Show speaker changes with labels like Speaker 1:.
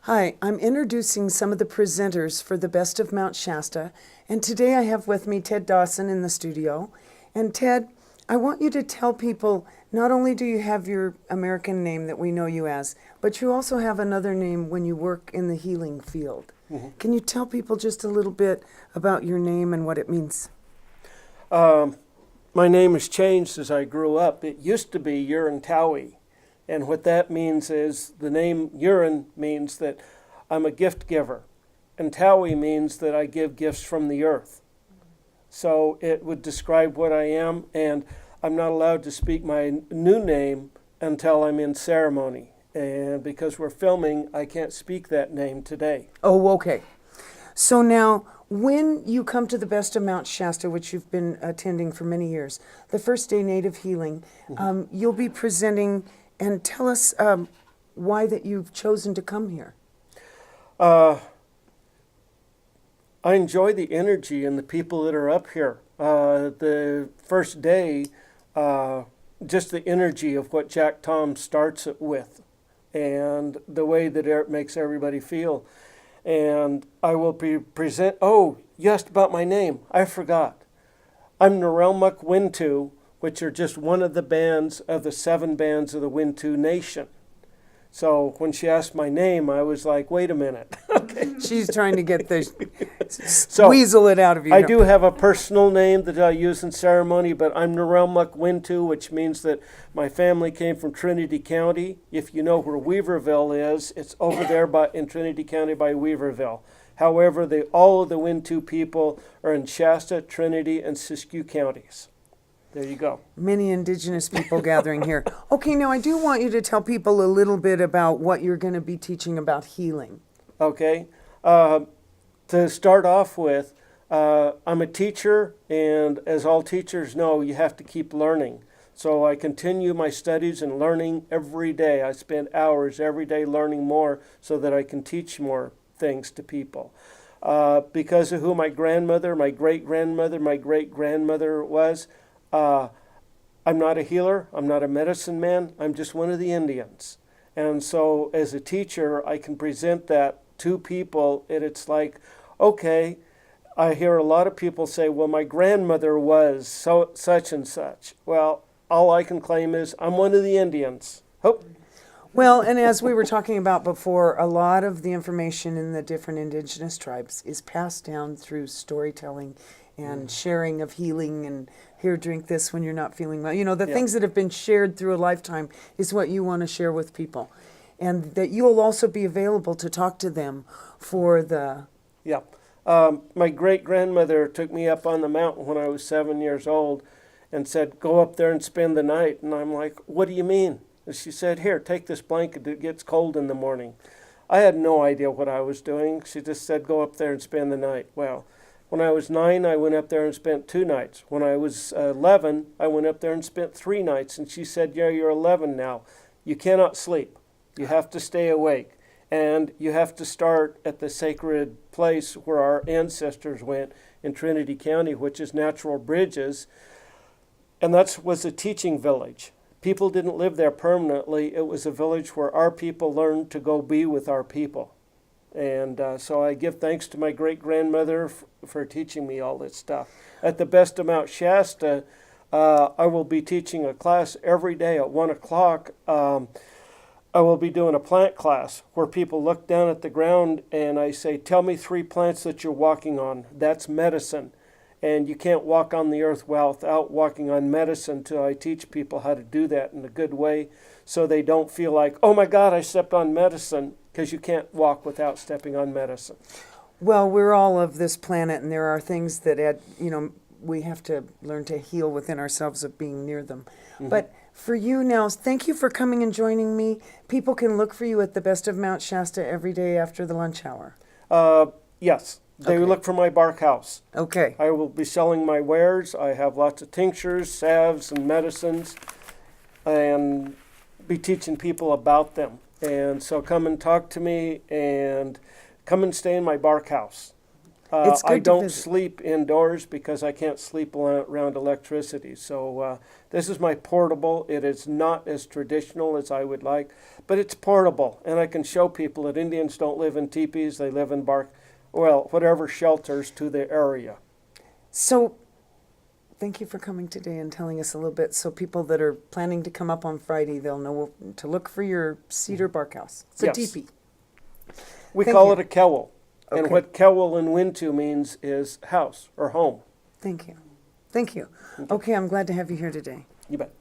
Speaker 1: Hi, I'm introducing some of the presenters for the Best of Mount Shasta, and today I have with me Ted Dawson in the studio. And Ted, I want you to tell people not only do you have your American name that we know you as, but you also have another name when you work in the healing field. Can you tell people just a little bit about your name and what it means?
Speaker 2: My name has changed as I grew up. It used to be Urin Towie. And what that means is the name Urin means that I'm a gift giver. And Towie means that I give gifts from the earth. So it would describe what I am, and I'm not allowed to speak my new name until I'm in ceremony. And because we're filming, I can't speak that name today.
Speaker 1: Oh, okay. So now, when you come to the Best of Mount Shasta, which you've been attending for many years, the first day Native Healing, you'll be presenting, and tell us why that you've chosen to come here.
Speaker 2: I enjoy the energy and the people that are up here. The first day, just the energy of what Jack Tom starts it with and the way that it makes everybody feel. And I will be you asked about my name. I forgot. I'm Nor Rel Muk Wintu, which are just one of the bands of the 7 bands of the Wintu Nation. So when she asked my name, I was like, wait a minute. Okay.
Speaker 1: She's trying to get the weasel it out of you.
Speaker 2: I do have a personal name that I use in ceremony, but I'm Nor Rel Muk Wintu, which means that my family came from Trinity County. If you know where Weaverville is, it's over there in Trinity County by Weaverville. However, all of the Wintu people are in Shasta, Trinity, and Siskiyou counties. There you go.
Speaker 1: Many indigenous people gathering here. Okay, now I do want you to tell people a little bit about what you're going to be teaching about healing.
Speaker 2: Okay. To start off with, I'm a teacher, and as all teachers know, you have to keep learning. So I continue my studies and learning every day. I spend hours every day learning more so that I can teach more things to people. Because of who my grandmother, my great-grandmother, my great-grandmother was, I'm not a healer, I'm not a medicine man, I'm just one of the Indians. And so as a teacher, I can present that to people, and it's like, okay, I hear a lot of people say, well, my grandmother was such and such. Well, all I can claim is I'm one of the Indians. Oh.
Speaker 1: Well, and as we were talking about before, a lot of the information in the different indigenous tribes is passed down through storytelling and sharing of healing and here, drink this when you're not feeling well. You know, the things that have been shared through a lifetime is what you want to share with people. And that you'll also be available to talk to them for the...
Speaker 2: Yeah. My great-grandmother took me up on the mountain when I was 7 years old and said, go up there and spend the night. And I'm like, what do you mean? And she said, here, take this blanket. It gets cold in the morning. I had no idea what I was doing. She just said, go up there and spend the night. Well, when I was 9, I went up there and spent 2 nights. When I was 11, I went up there and spent 3 nights. And she said, yeah, you're 11 now. You cannot sleep. You have to stay awake. And you have to start at the sacred place where our ancestors went in Trinity County, which is Natural Bridges. And that was a teaching village. People didn't live there permanently. It was a village where our people learned to go be with our people. And so I give thanks to my great-grandmother for teaching me all this stuff. At the Best of Mount Shasta, I will be teaching a class every day at 1 o'clock. I will be doing a plant class where people look down at the ground and I say, tell me 3 plants that you're walking on. That's medicine. And you can't walk on the earth without walking on medicine until I teach people how to do that in a good way so they don't feel like, oh my God, I stepped on medicine, because you can't walk without stepping on medicine.
Speaker 1: Well, we're all of this planet, and there are things that, we have to learn to heal within ourselves of being near them. But for you now, thank you for coming and joining me. People can look for you at the Best of Mount Shasta every day after the lunch hour.
Speaker 2: Yes. They look for my bark house.
Speaker 1: Okay.
Speaker 2: I will be selling my wares. I have lots of tinctures, salves, and medicines, and be teaching people about them. And so come and talk to me and come and stay in my bark house.
Speaker 1: It's good
Speaker 2: I
Speaker 1: to
Speaker 2: don't
Speaker 1: visit.
Speaker 2: sleep indoors because I can't sleep around electricity. So this is my portable. It is not as traditional as I would like, but it's portable, and I can show people that Indians don't live in teepees. They live in whatever shelters to the area.
Speaker 1: So, thank you for coming today and telling us a little bit. So people that are planning to come up on Friday, they'll know to look for your cedar bark house. It's a
Speaker 2: Yes.
Speaker 1: teepee.
Speaker 2: We
Speaker 1: Thank
Speaker 2: call
Speaker 1: you.
Speaker 2: it a kewel.
Speaker 1: Okay.
Speaker 2: And what kewel in Wintu means is house or home.
Speaker 1: Thank you. Thank you. Okay, I'm glad to have you here today.
Speaker 2: You bet.